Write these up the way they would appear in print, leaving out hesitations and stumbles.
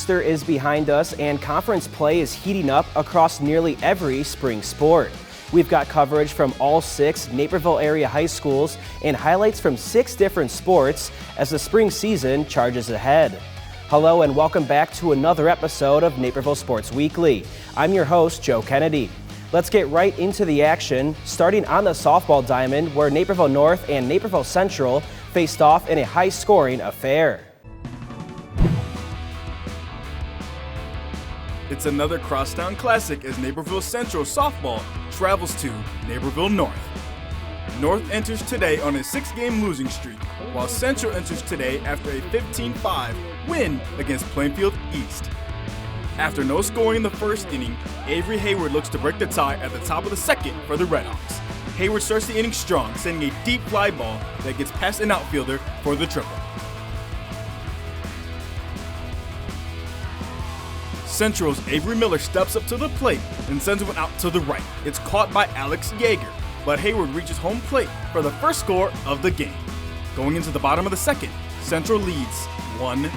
Easter is behind us and conference play is heating up across nearly every spring sport. We've got coverage from all 6 Naperville area high schools and highlights from 6 different sports as the spring season charges ahead. Hello and welcome back to another episode of Naperville Sports Weekly. I'm your host, Joe Kennedy. Let's get right into the action, starting on the softball diamond where Naperville North and Naperville Central faced off in a high-scoring affair. It's another crosstown classic as Naperville Central softball travels to Naperville North. North enters today on a 6-game losing streak, while Central enters today after a 15-5 win against Plainfield East. After no scoring in the first inning, Avery Hayward looks to break the tie at the top of the second for the Redhawks. Hayward starts the inning strong, sending a deep fly ball that gets past an outfielder for the triple. Central's Avery Miller steps up to the plate and sends one out to the right. It's caught by Alex Yeager, but Hayward reaches home plate for the first score of the game. Going into the bottom of the second, Central leads 1-0.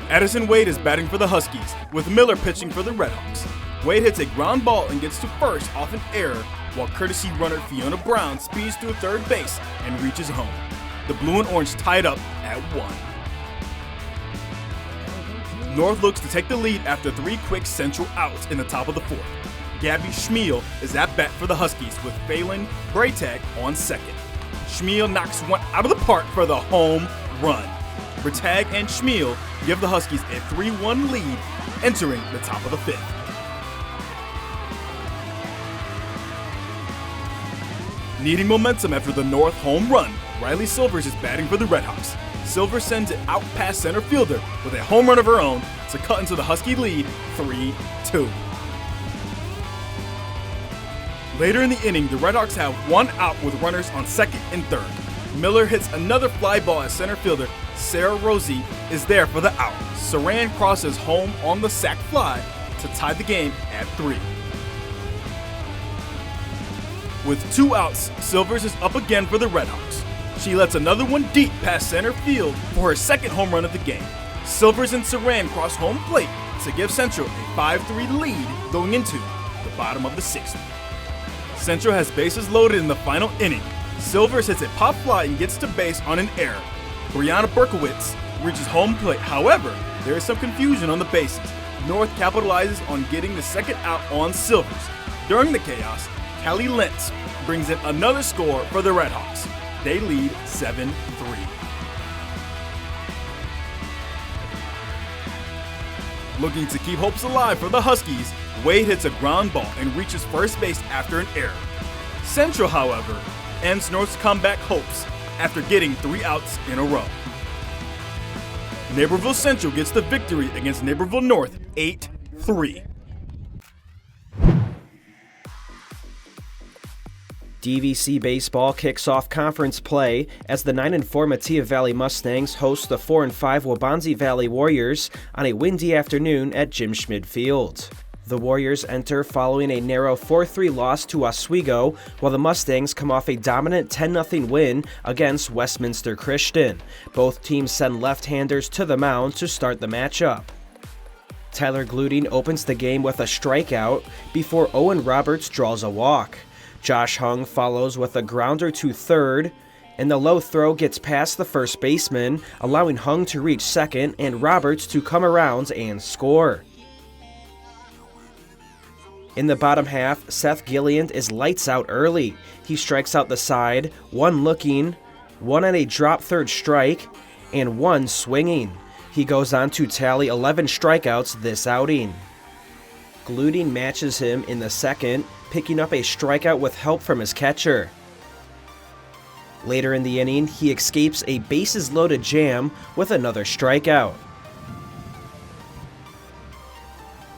Addison Wade is batting for the Huskies, with Miller pitching for the Redhawks. Wade hits a ground ball and gets to first off an error, while courtesy runner Fiona Brown speeds through third base and reaches home. The blue and orange tied up at 1. North looks to take the lead after 3 quick Central outs in the top of the 4th. Gabby Schmiel is at bat for the Huskies with Phelan Braytag on second. Schmiel knocks one out of the park for the home run. Braytag and Schmiel give the Huskies a 3-1 lead entering the top of the 5th. Needing momentum after the North home run, Riley Silvers is batting for the Redhawks. Silvers sends it out past center fielder with a home run of her own to cut into the Husky lead 3-2. Later in the inning, the Redhawks have 1 out with runners on second and third. Miller hits another fly ball at center fielder. Sarah Rosie is there for the out. Saran crosses home on the sac fly to tie the game at 3. With 2 outs, Silvers is up again for the Redhawks. She lets another one deep past center field for her second home run of the game. Silvers and Saran cross home plate to give Central a 5-3 lead going into the bottom of the 6th. Central has bases loaded in the final inning. Silvers hits a pop fly and gets to base on an error. Brianna Berkowitz reaches home plate. However, there is some confusion on the bases. North capitalizes on getting the second out on Silvers. During the chaos, Callie Lentz brings in another score for the Redhawks. They lead 7-3. Looking to keep hopes alive for the Huskies, Wade hits a ground ball and reaches first base after an error. Central, however, ends North's comeback hopes after getting 3 outs in a row. Naperville Central gets the victory against Naperville North 8-3. DVC baseball kicks off conference play as the 9-4 Mattia Valley Mustangs host the 4-5 Waubonsie Valley Warriors on a windy afternoon at Jim Schmid Field. The Warriors enter following a narrow 4-3 loss to Oswego, while the Mustangs come off a dominant 10-0 win against Westminster Christian. Both teams send left-handers to the mound to start the matchup. Tyler Gluding opens the game with a strikeout before Owen Roberts draws a walk. Josh Hung follows with a grounder to third, and the low throw gets past the first baseman, allowing Hung to reach second and Roberts to come around and score. In the bottom half, Seth Gilliand is lights out early. He strikes out the side, 1 looking, 1 at a drop third strike, and 1 swinging. He goes on to tally 11 strikeouts this outing. Gluding matches him in the second, picking up a strikeout with help from his catcher. Later in the inning, he escapes a bases-loaded jam with another strikeout.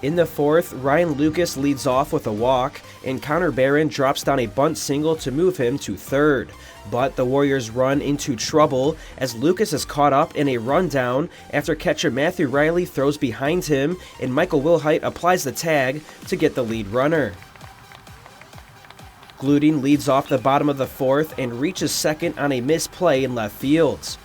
In the 4th, Ryan Lucas leads off with a walk, and Connor Barron drops down a bunt single to move him to third. But the Warriors run into trouble as Lucas is caught up in a rundown after catcher Matthew Riley throws behind him, and Michael Wilhite applies the tag to get the lead runner. Gluding leads off the bottom of the 4th and reaches second on a missed play in left field.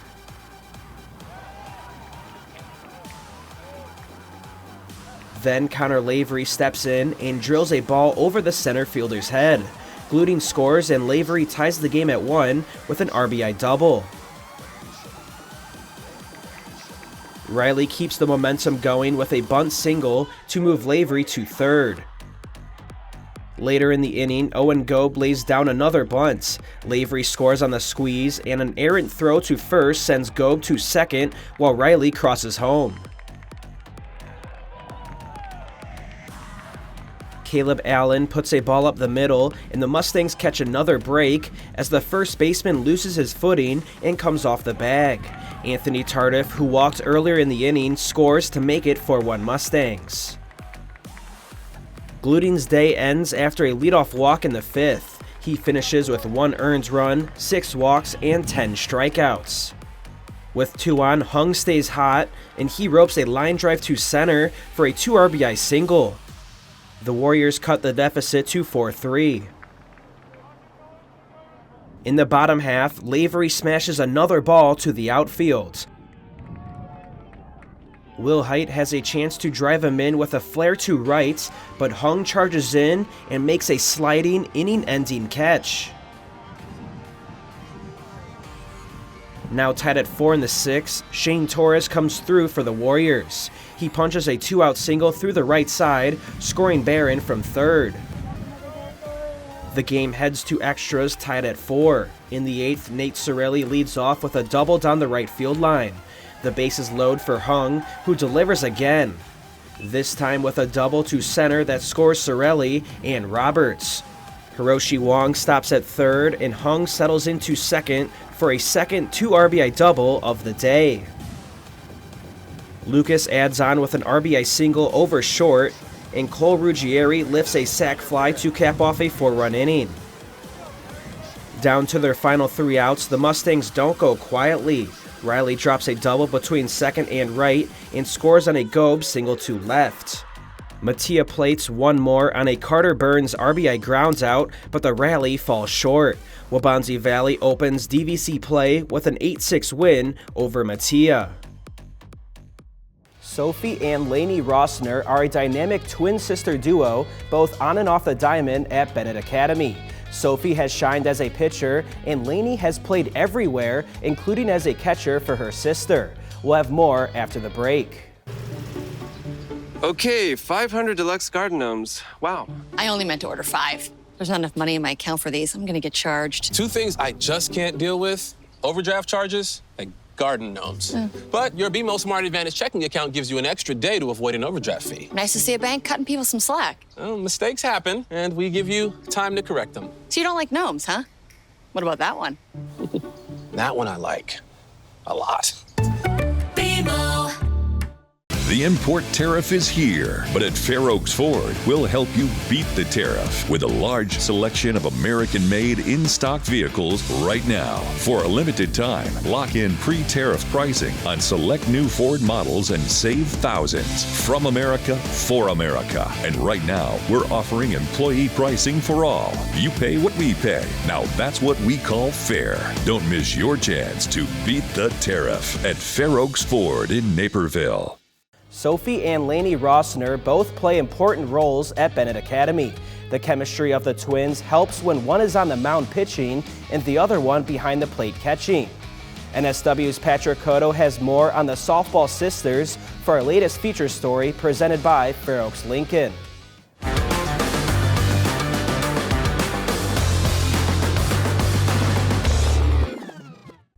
Then Connor Lavery steps in and drills a ball over the center fielder's head. Gluting scores and Lavery ties the game at 1 with an RBI double. Riley keeps the momentum going with a bunt single to move Lavery to third. Later in the inning, Owen Goeb lays down another bunt. Lavery scores on the squeeze, and an errant throw to first sends Goeb to second while Riley crosses home. Caleb Allen puts a ball up the middle, and the Mustangs catch another break as the first baseman loses his footing and comes off the bag. Anthony Tardif, who walked earlier in the inning, scores to make it 4-1 Mustangs. Gluting's day ends after a leadoff walk in the 5th. He finishes with 1 earned run, 6 walks, and 10 strikeouts. With 2 on, Hung stays hot, and he ropes a line drive to center for a 2 RBI single. The Warriors cut the deficit to 4-3. In the bottom half, Lavery smashes another ball to the outfield. Will Height has a chance to drive him in with a flare to right, but Hung charges in and makes a sliding, inning-ending catch. Now tied at 4 in the 6th, Shane Torres comes through for the Warriors. He punches a 2-out single through the right side, scoring Barron from third. The game heads to extras tied at 4. In the 8th, Nate Sorelli leads off with a double down the right field line. The bases load for Hung, who delivers again. This time with a double to center that scores Sorelli and Roberts. Hiroshi Wong stops at third, and Hung settles into second for a second 2 RBI double of the day. Lucas adds on with an RBI single over short, and Cole Ruggieri lifts a sac fly to cap off a 4-run inning. Down to their final 3 outs, the Mustangs don't go quietly. Riley drops a double between second and right and scores on a Goeb single to left. Mattia plates 1 more on a Carter Burns RBI grounds out, but the rally falls short. Waubonsie Valley opens DVC play with an 8-6 win over Mattia. Sophie and Laine Rosner are a dynamic twin sister duo, both on and off the diamond at Benet Academy. Sophie has shined as a pitcher, and Laine has played everywhere, including as a catcher for her sister. We'll have more after the break. Okay, 500 deluxe garden gnomes. Wow. I only meant to order 5. There's not enough money in my account for these. I'm gonna get charged. 2 things I just can't deal with: overdraft charges and garden gnomes. But your BMO Smart Advantage checking account gives you an extra day to avoid an overdraft fee. Nice to see a bank cutting people some slack. Well, mistakes happen, and we give you time to correct them. So you don't like gnomes, huh? What about that one? That one I like a lot. BMO. The import tariff is here, but at Fair Oaks Ford, we'll help you beat the tariff with a large selection of American-made in-stock vehicles right now. For a limited time, lock in pre-tariff pricing on select new Ford models and save thousands. From America, for America. And right now, we're offering employee pricing for all. You pay what we pay. Now that's what we call fair. Don't miss your chance to beat the tariff at Fair Oaks Ford in Naperville. Sophie and Laine Rosner both play important roles at Benet Academy. The chemistry of the twins helps when one is on the mound pitching and the other one behind the plate catching. NSW's Patrick Cotto has more on the softball sisters for our latest feature story presented by Fair Oaks Lincoln.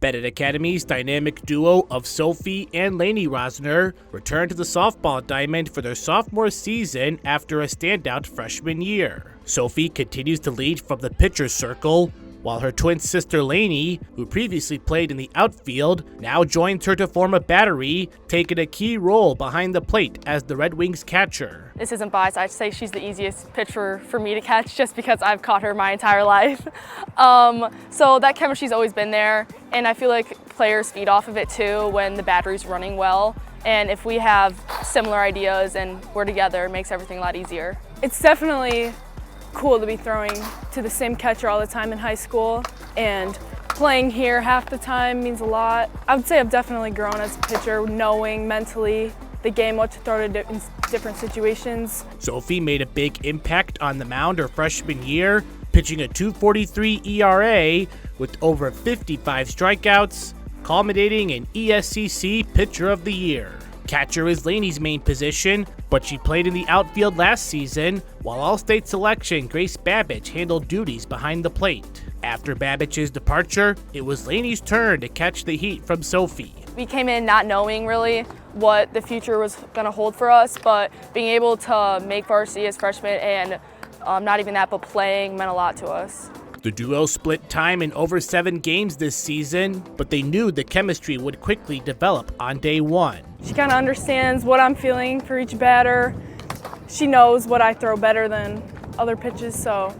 Benet Academy's dynamic duo of Sophie and Laine Rosner returned to the softball diamond for their sophomore season after a standout freshman year. Sophie continues to lead from the pitcher's circle, while her twin sister Laine, who previously played in the outfield, now joins her to form a battery, taking a key role behind the plate as the Red Wings catcher. This isn't biased, I'd say she's the easiest pitcher for me to catch just because I've caught her my entire life. So that chemistry's always been there, and I feel like players feed off of it too when the battery's running well. And if we have similar ideas and we're together, it makes everything a lot easier. It's definitely cool to be throwing to the same catcher all the time in high school, and playing here half the time means a lot. I would say I've definitely grown as a pitcher, knowing mentally the game, what to throw to in different situations. Sophie made a big impact on the mound her freshman year, pitching a .243 ERA with over 55 strikeouts, culminating in ESCC Pitcher of the Year. Catcher is Lainey's main position, but she played in the outfield last season, while All-State selection Grace Babbage handled duties behind the plate. After Babbage's departure, it was Lainey's turn to catch the heat from Sophie. We came in not knowing really what the future was going to hold for us, but being able to make varsity as freshmen and not even that, but playing meant a lot to us. The duo split time in over 7 games this season, but they knew the chemistry would quickly develop on day one. She kind of understands what I'm feeling for each batter. She knows what I throw better than other pitches, so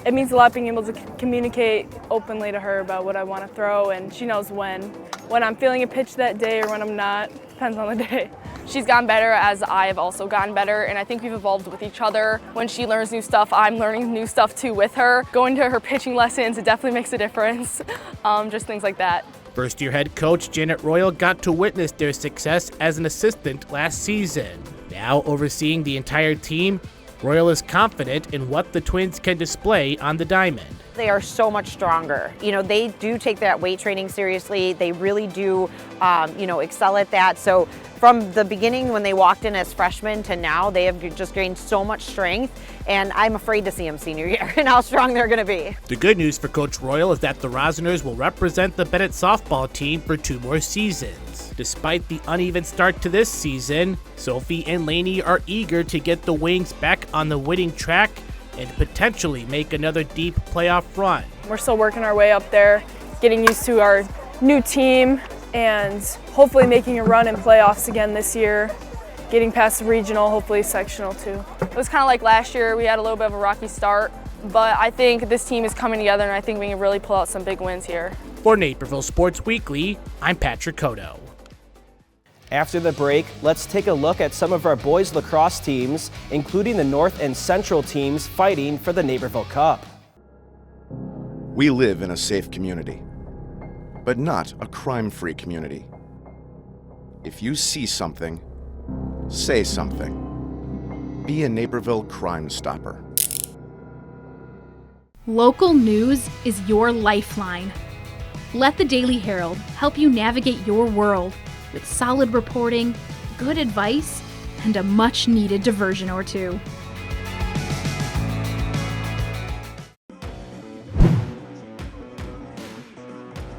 it means a lot being able to communicate openly to her about what I want to throw, and she knows when I'm feeling a pitch that day or when I'm not. Depends on the day. She's gotten better as I have also gotten better, and I think we've evolved with each other. When she learns new stuff, I'm learning new stuff too with her. Going to her pitching lessons, it definitely makes a difference. Just things like that. First-year head coach Janet Royal got to witness their success as an assistant last season. Now overseeing the entire team, Royal is confident in what the Twins can display on the diamond. They are so much stronger. They do take that weight training seriously. They really do, excel at that. So from the beginning when they walked in as freshmen to now, they have just gained so much strength, and I'm afraid to see them senior year and how strong they're going to be. The good news for Coach Royal is that the Rosners will represent the Benet softball team for 2 more seasons. Despite the uneven start to this season, Sophie and Lainey are eager to get the Wings back on the winning track and potentially make another deep playoff run. We're still working our way up there, getting used to our new team, and hopefully making a run in playoffs again this year, getting past the regional, hopefully sectional too. It was kind of like last year. We had a little bit of a rocky start, but I think this team is coming together, and I think we can really pull out some big wins here. For Naperville Sports Weekly, I'm Patrick Cotto. After the break, let's take a look at some of our boys lacrosse teams, including the North and Central teams fighting for the Naperville Cup. We live in a safe community, but not a crime-free community. If you see something, say something. Be a Naperville Crime Stopper. Local news is your lifeline. Let the Daily Herald help you navigate your world with solid reporting, good advice, and a much-needed diversion or two.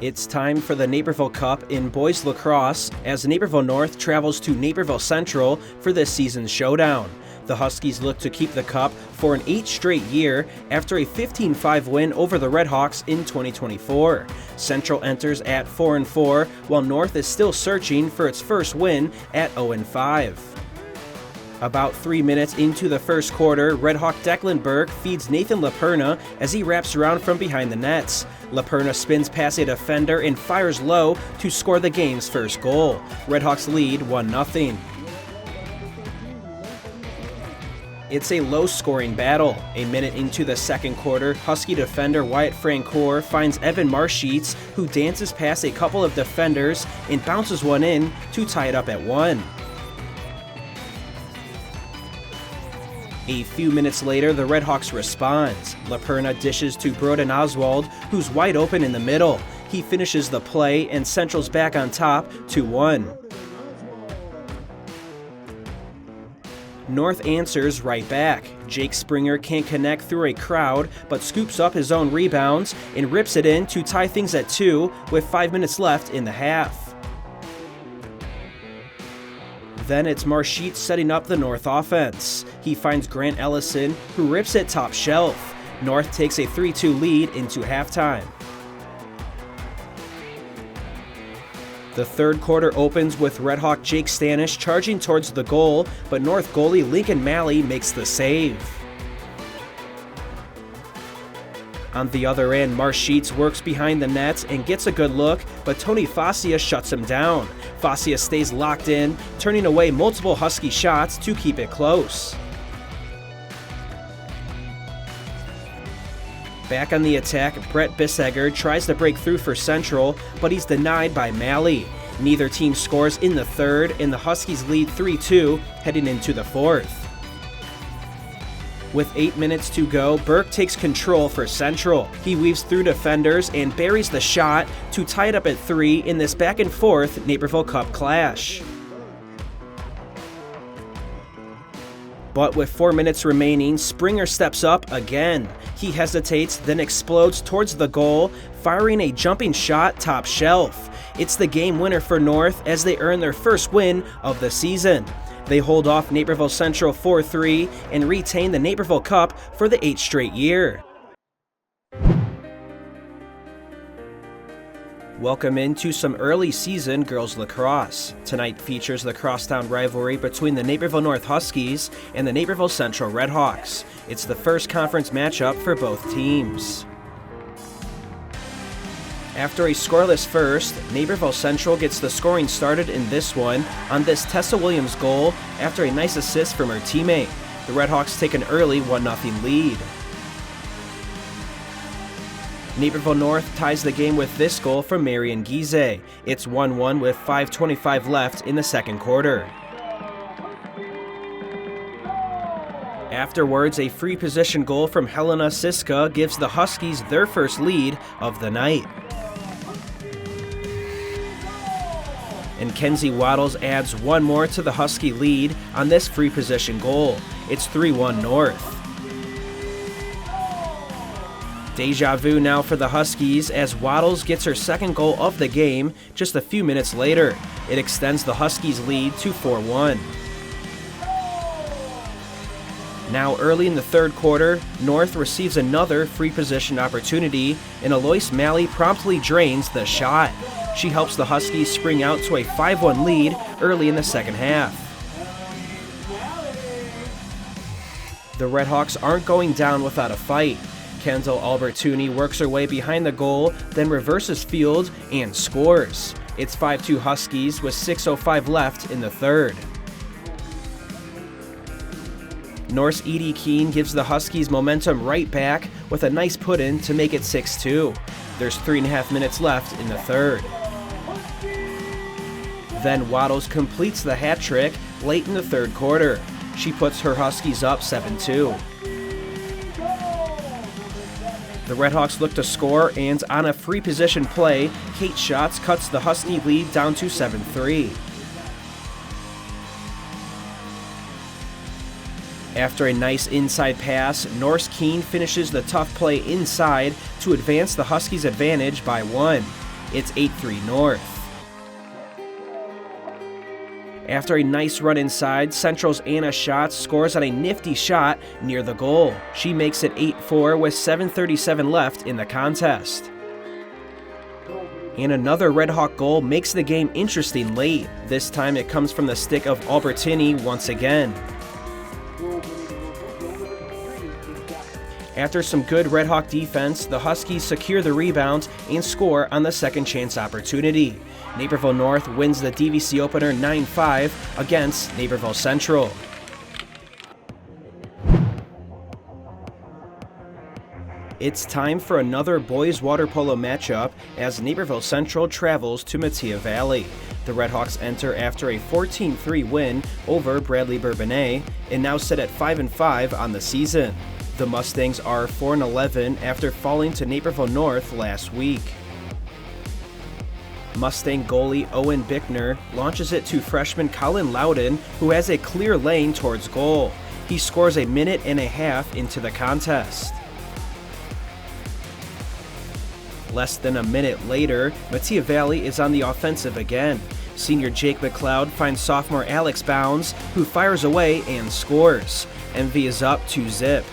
It's time for the Naperville Cup in boys lacrosse as Naperville North travels to Naperville Central for this season's showdown. The Huskies look to keep the cup for an 8th straight year after a 15-5 win over the Redhawks in 2024. Central enters at 4-4, while North is still searching for its first win at 0-5. About 3 minutes into the first quarter, Redhawk Decklenburg feeds Nathan Laperna as he wraps around from behind the nets. Laperna spins past a defender and fires low to score the game's first goal. Redhawks lead 1-0. It's a low-scoring battle. A minute into the second quarter, Husky defender Wyatt Francoeur finds Evan Marsheets, who dances past a couple of defenders and bounces one in to tie it up at 1. A few minutes later, the Redhawks responds. Laperna dishes to Broden Oswald, who's wide open in the middle. He finishes the play, and Central's back on top, 2-1. North answers right back. Jake Springer can't connect through a crowd, but scoops up his own rebounds and rips it in to tie things at 2 with 5 minutes left in the half. Then it's Marsheets setting up the North offense. He finds Grant Ellison, who rips it top shelf. North takes a 3-2 lead into halftime. The third quarter opens with Redhawk Jake Stanish charging towards the goal, but North goalie Lincoln Malley makes the save. On the other end, Marsheets works behind the nets and gets a good look, but Tony Fascia shuts him down. Fascia stays locked in, turning away multiple Husky shots to keep it close. Back on the attack, Brett Bissegger tries to break through for Central, but he's denied by Malley. Neither team scores in the third, and the Huskies lead 3-2 heading into the fourth. With 8 minutes to go, Burke takes control for Central. He weaves through defenders and buries the shot to tie it up at 3 in this back-and-forth Naperville Cup clash. But with 4 minutes remaining, Springer steps up again. He hesitates, then explodes towards the goal, firing a jumping shot top shelf. It's the game winner for North as they earn their first win of the season. They hold off Naperville Central 4-3 and retain the Naperville Cup for the 8th straight year. Welcome into some early season girls lacrosse. Tonight features the crosstown rivalry between the Naperville North Huskies and the Naperville Central Redhawks. It's the first conference matchup for both teams. After a scoreless first, Naperville Central gets the scoring started in this one on this Tessa Williams goal after a nice assist from her teammate. The Redhawks take an early 1-0 lead. Naperville North ties the game with this goal from Marian Gize. It's 1-1 with 5:25 left in the second quarter. Afterwards, a free position goal from Helena Siska gives the Huskies their first lead of the night. And Kenzie Waddles adds one more to the Husky lead on this free position goal. It's 3-1 North. Deja vu now for the Huskies as Waddles gets her second goal of the game just a few minutes later. It extends the Huskies' lead to 4-1. Now early in the third quarter, North receives another free position opportunity and Alois Malley promptly drains the shot. She helps the Huskies spring out to a 5-1 lead early in the second half. The Redhawks aren't going down without a fight. Kendall Albertuni works her way behind the goal, then reverses field and scores. It's 5-2 Huskies with 6:05 left in the third. North's Edie Keene gives the Huskies momentum right back with a nice put-in to make it 6-2. There's 3.5 minutes left in the third. Then Waddles completes the hat trick late in the third quarter. She puts her Huskies up 7-2. The Redhawks look to score, and on a free position play, Kate Schatz cuts the Husky lead down to 7-3. After a nice inside pass, Norse Keene finishes the tough play inside to advance the Huskies' advantage by 1. It's 8-3 North. After a nice run inside, Central's Anna Schatz scores on a nifty shot near the goal. She makes it 8-4 with 7:37 left in the contest. And another Redhawk goal makes the game interesting late. This time it comes from the stick of Albertini once again. After some good Redhawk defense, the Huskies secure the rebound and score on the second chance opportunity. Naperville North wins the DVC opener 9-5 against Naperville Central. It's time for another boys water polo matchup as Naperville Central travels to Metea Valley. The Redhawks enter after a 14-3 win over Bradley Benet and now sit at 5-5 on the season. The Mustangs are 4-11 after falling to Naperville North last week. Mustang goalie Owen Bickner launches it to freshman Colin Loudon, who has a clear lane towards goal. He scores a minute and a half into the contest. Less than a minute later, Metea Valley is on the offensive again. Senior Jake McLeod finds sophomore Alex Bounds, who fires away and scores. MV is up 2-0.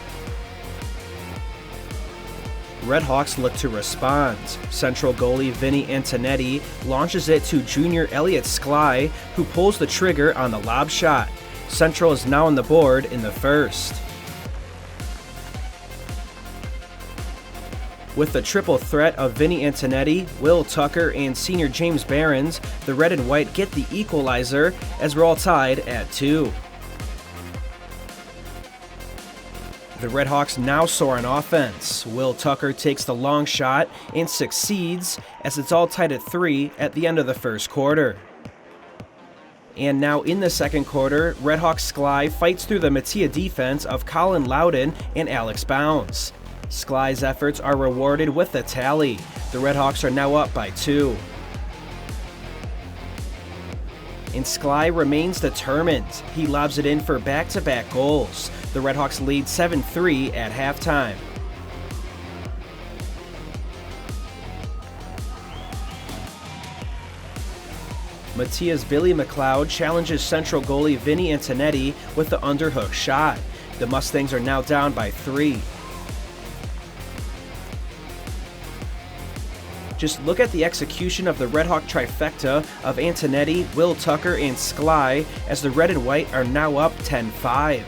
Redhawks look to respond. Central goalie Vinny Antonetti launches it to junior Elliot Skly, who pulls the trigger on the lob shot. Central is now on the board in the first. With the triple threat of Vinny Antonetti, Will Tucker, and senior James Behrens, the red and white get the equalizer as we're all tied at 2. The Redhawks now soar on offense. Will Tucker takes the long shot and succeeds as it's all tied at 3 at the end of the first quarter. And now in the second quarter, Redhawks Skly fights through the Mattia defense of Colin Loudon and Alex Bounds. Skly's efforts are rewarded with a tally. The Redhawks are now up by 2. And Skly remains determined. He lobs it in for back-to-back goals. The Redhawks lead 7-3 at halftime. Mattia's Billy McLeod challenges Central goalie Vinny Antonetti with the underhook shot. The Mustangs are now down by 3. Just look at the execution of the Redhawk trifecta of Antonetti, Will Tucker, and Skly as the red and white are now up 10-5.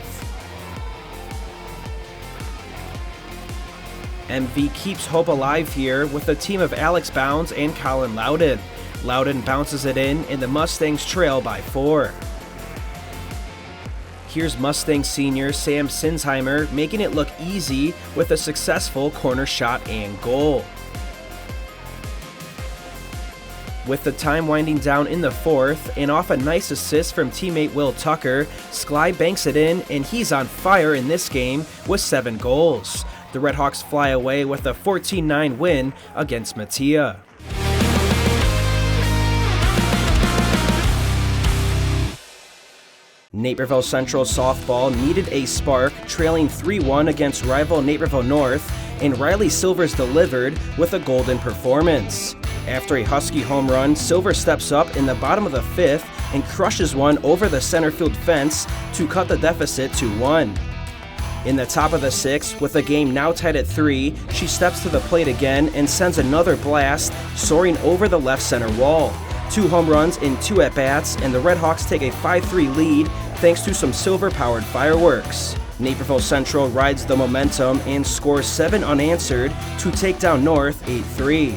MV keeps hope alive here with a team of Alex Bounds and Colin Loudon. Loudon bounces it in and the Mustangs trail by 4. Here's Mustang senior Sam Sinsheimer making it look easy with a successful corner shot and goal. With the time winding down in the fourth, and off a nice assist from teammate Will Tucker, Skly banks it in, and he's on fire in this game with 7 goals. The Redhawks fly away with a 14-9 win against Mattia. Naperville Central softball needed a spark, trailing 3-1 against rival Naperville North, and Riley Silvers delivered with a golden performance. After a Husky home run, Silver steps up in the bottom of the 5th and crushes one over the center field fence to cut the deficit to 1. In the top of the 6th, with the game now tied at 3, she steps to the plate again and sends another blast, soaring over the left center wall. 2 home runs in 2 at-bats, and the Redhawks take a 5-3 lead thanks to some Silver-powered fireworks. Naperville Central rides the momentum and scores 7 unanswered to take down North 8-3.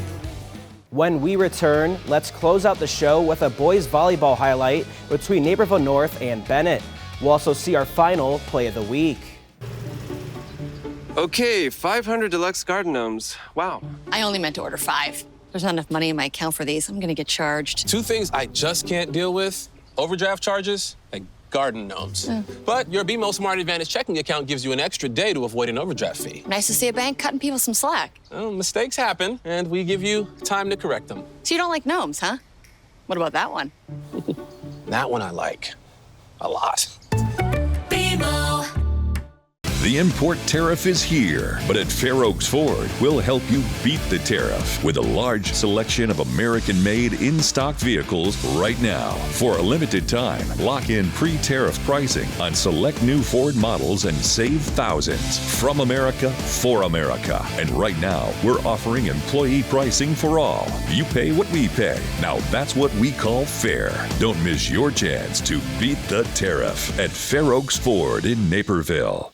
When we return, let's close out the show with a boys volleyball highlight between Naperville North and Benet. We'll also see our final play of the week. Okay, 500 deluxe garden gnomes. Wow. I only meant to order 5. There's not enough money in my account for these. I'm gonna get charged. 2 things I just can't deal with: overdraft charges and garden gnomes. But your BMO Smart Advantage checking account gives you an extra day to avoid an overdraft fee. Nice to see a bank cutting people some slack. Well, mistakes happen, and we give you time to correct them. So you don't like gnomes, huh? What about that one? That one I like a lot. BMO. The import tariff is here, but at Fair Oaks Ford, we'll help you beat the tariff with a large selection of American-made in-stock vehicles right now. For a limited time, lock in pre-tariff pricing on select new Ford models and save thousands. From America, for America. And right now, we're offering employee pricing for all. You pay what we pay. Now that's what we call fair. Don't miss your chance to beat the tariff at Fair Oaks Ford in Naperville.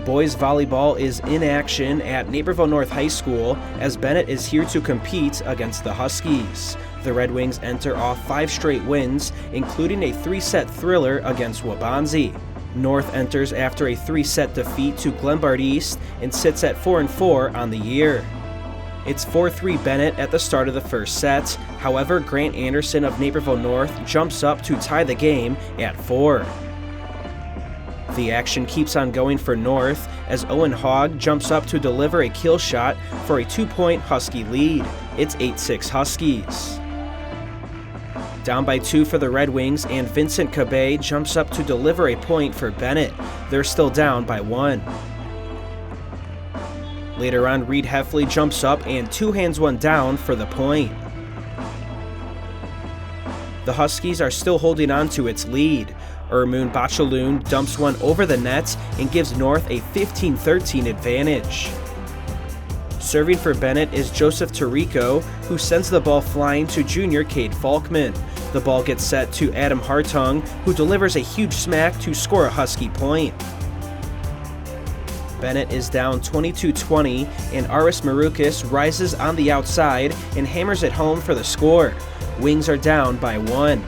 Boys volleyball is in action at Naperville North High School as Benet is here to compete against the Huskies. The Red Wings enter off 5 straight wins, including a 3-set thriller against Waubonsie. North enters after a 3-set defeat to Glenbard East and sits at 4-4 on the year. It's 4-3 Benet at the start of the first set. However, Grant Anderson of Naperville North jumps up to tie the game at 4. The action keeps on going for North as Owen Hogg jumps up to deliver a kill shot for a 2-point Husky lead. It's 8-6 Huskies. Down by 2 for the Red Wings, and Vincent Cabay jumps up to deliver a point for Benet. They're still down by 1. Later on, Reed Heffley jumps up and 2-hands one down for the point. The Huskies are still holding on to its lead. Ermoon Bachaloon dumps one over the net and gives North a 15-13 advantage. Serving for Benet is Joseph Tarico, who sends the ball flying to junior Cade Falkman. The ball gets set to Adam Hartung, who delivers a huge smack to score a Husky point. Benet is down 22-20, and Aris Maroukas rises on the outside and hammers it home for the score. Wings are down by 1.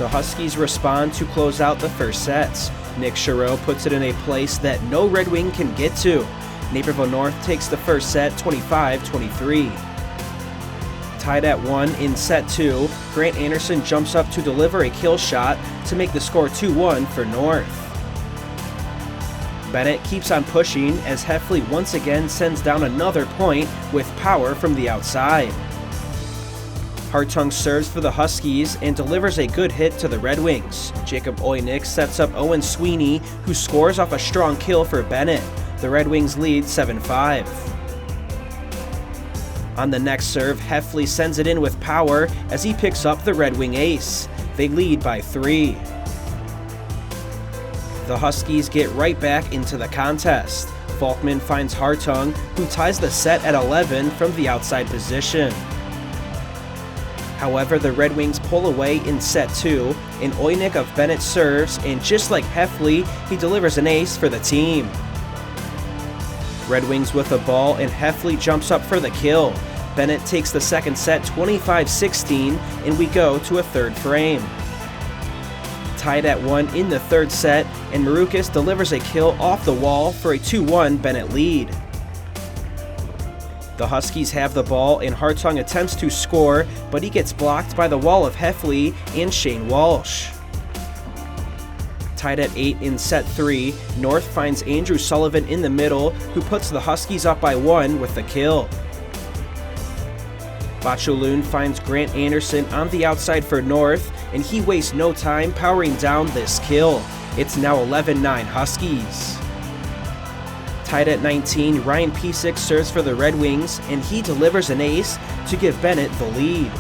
The Huskies respond to close out the first sets. Nick Chareau puts it in a place that no Red Wing can get to. Naperville North takes the first set 25-23. Tied at 1 in set 2, Grant Anderson jumps up to deliver a kill shot to make the score 2-1 for North. Benet keeps on pushing as Heffley once again sends down another point with power from the outside. Hartung serves for the Huskies and delivers a good hit to the Red Wings. Jacob Oynick sets up Owen Sweeney, who scores off a strong kill for Benet. The Red Wings lead 7-5. On the next serve, Heffley sends it in with power as he picks up the Red Wing ace. They lead by 3. The Huskies get right back into the contest. Falkman finds Hartung, who ties the set at 11 from the outside position. However, the Red Wings pull away in set 2, and Oynick of Benet serves, and just like Heffley, he delivers an ace for the team. Red Wings with the ball, and Heffley jumps up for the kill. Benet takes the second set 25-16, and we go to a third frame. Tied at 1 in the third set, and Marukas delivers a kill off the wall for a 2-1 Benet lead. The Huskies have the ball, and Hartung attempts to score, but he gets blocked by the wall of Heffley and Shane Walsh. Tied at 8 in set 3, North finds Andrew Sullivan in the middle, who puts the Huskies up by 1 with the kill. Bachaloon finds Grant Anderson on the outside for North, and he wastes no time powering down this kill. It's now 11-9 Huskies. Tied at 19, Ryan Piesick serves for the Red Wings, and he delivers an ace to give Benet the lead.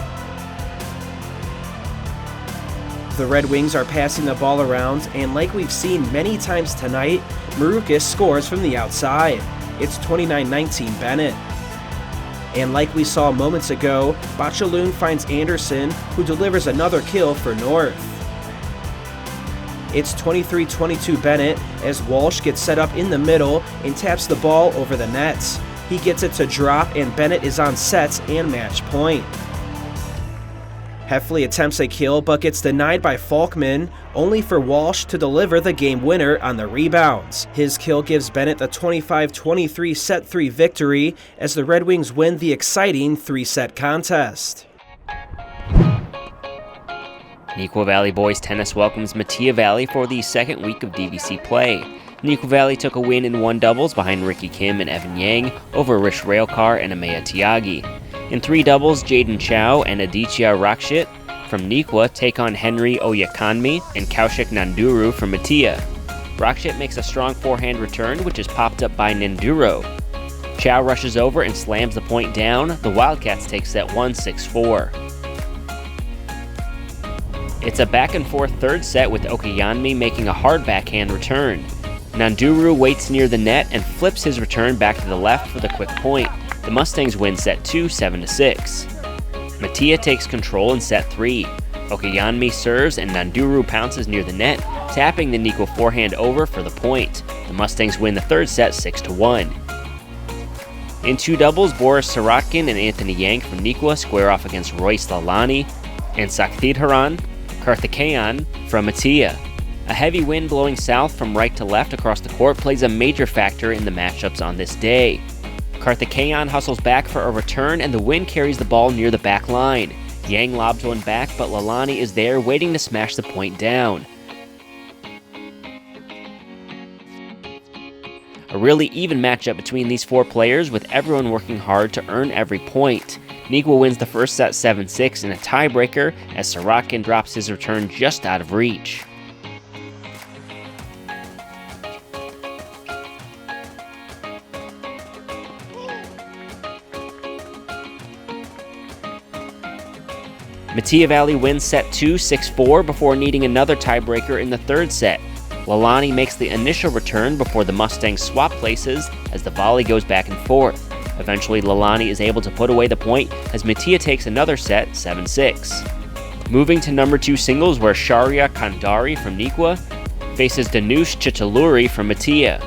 The Red Wings are passing the ball around, and like we've seen many times tonight, Marukas scores from the outside. It's 29-19 Benet. And like we saw moments ago, Bachaloon finds Anderson, who delivers another kill for North. It's 23-22 Benet as Walsh gets set up in the middle and taps the ball over the nets. He gets it to drop, and Benet is on sets and match point. Heffley attempts a kill but gets denied by Falkman, only for Walsh to deliver the game winner on the rebounds. His kill gives Benet the 25-23 set 3 victory as the Red Wings win the exciting 3-set contest. Neuqua Valley Boys Tennis welcomes Metea Valley for the second week of DVC play. Neuqua Valley took a win in 1 doubles behind Ricky Kim and Evan Yang over Rish Railcar and Amaya Tiagi. In 3 doubles, Jaden Chow and Aditya Rakshit from Neuqua take on Henry Oyakanmi and Kaushik Nanduru from Metea. Rakshit makes a strong forehand return, which is popped up by Nanduro. Chow rushes over and slams the point down. The Wildcats take set 1 6-4. It's a back-and-forth third set with Okayanmi making a hard backhand return. Nanduru waits near the net and flips his return back to the left for the quick point. The Mustangs win set 2 7-6. Metea takes control in set 3. Okayanmi serves and Nanduru pounces near the net, tapping the Neuqua forehand over for the point. The Mustangs win the third set 6-1. In 2 doubles, Boris Sirotkin and Anthony Yang from Neuqua square off against Royce Lalani and Sakthidharan Karthikeyan from Metea. A heavy wind blowing south from right to left across the court plays a major factor in the matchups on this day. Karthikeyan hustles back for a return, and the wind carries the ball near the back line. Yang lobs one back, but Lalani is there waiting to smash the point down. A really even matchup between these 4 players, with everyone working hard to earn every point. Neuqua wins the first set 7-6 in a tiebreaker as Sirotkin drops his return just out of reach. Metea Valley wins set 2 6-4 before needing another tiebreaker in the third set. Lalani makes the initial return before the Mustangs swap places as the volley goes back and forth. Eventually, Lalani is able to put away the point as Metea takes another set 7-6. Moving to number 2 singles, where Sharia Kandari from Neuqua faces Danush Chitaluri from Metea.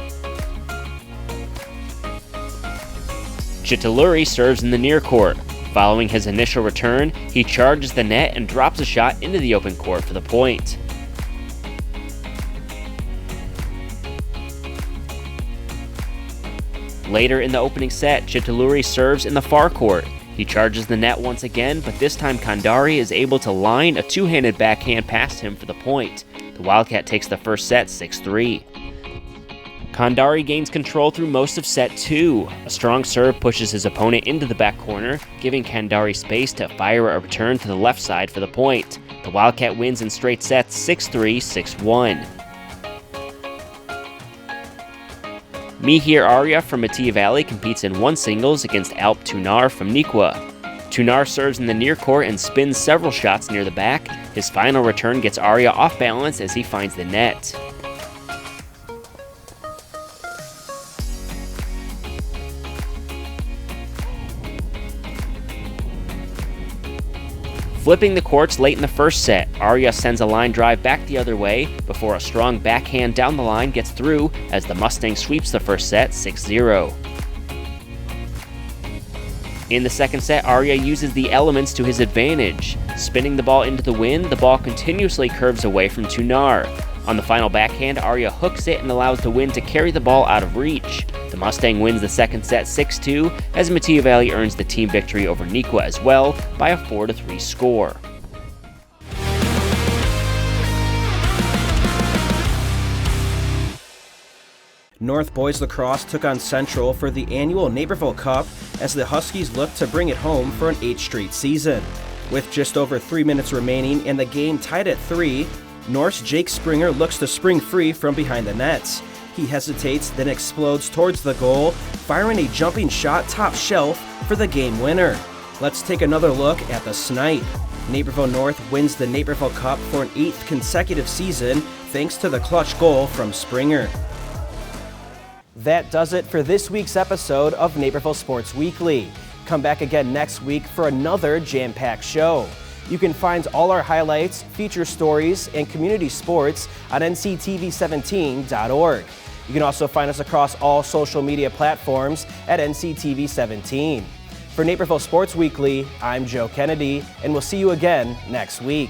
Chitaluri serves in the near court. Following his initial return, he charges the net and drops a shot into the open court for the point. Later in the opening set, Chituluri serves in the far court. He charges the net once again, but this time Kandari is able to line a two-handed backhand past him for the point. The Wildcat takes the first set 6-3. Kandari gains control through most of set 2. A strong serve pushes his opponent into the back corner, giving Kandari space to fire a return to the left side for the point. The Wildcat wins in straight sets 6-3, 6-1. Mihir Arya from Metea Valley competes in one singles against Alp Tunar from Nikwa. Tunar serves in the near court and spins several shots near the back. His final return gets Arya off balance as he finds the net. Flipping the courts late in the first set, Arya sends a line drive back the other way before a strong backhand down the line gets through as the Mustang sweeps the first set 6-0. In the second set, Arya uses the elements to his advantage. Spinning the ball into the wind, the ball continuously curves away from Tunar. On the final backhand, Arya hooks it and allows the wind to carry the ball out of reach. The Mustang wins the second set 6-2 as Metea Valley earns the team victory over Nikwa as well by a 4-3 score. North Boys Lacrosse took on Central for the annual Naperville Cup as the Huskies look to bring it home for an 8th straight season. With just over 3 minutes remaining and the game tied at 3, North's Jake Springer looks to spring free from behind the nets. He hesitates, then explodes towards the goal, firing a jumping shot top shelf for the game winner. Let's take another look at the snipe. Naperville North wins the Naperville Cup for an 8th consecutive season thanks to the clutch goal from Springer. That does it for this week's episode of Naperville Sports Weekly. Come back again next week for another jam-packed show. You can find all our highlights, feature stories, and community sports on nctv17.org. You can also find us across all social media platforms at nctv17. For Naperville Sports Weekly, I'm Joe Kennedy, and we'll see you again next week.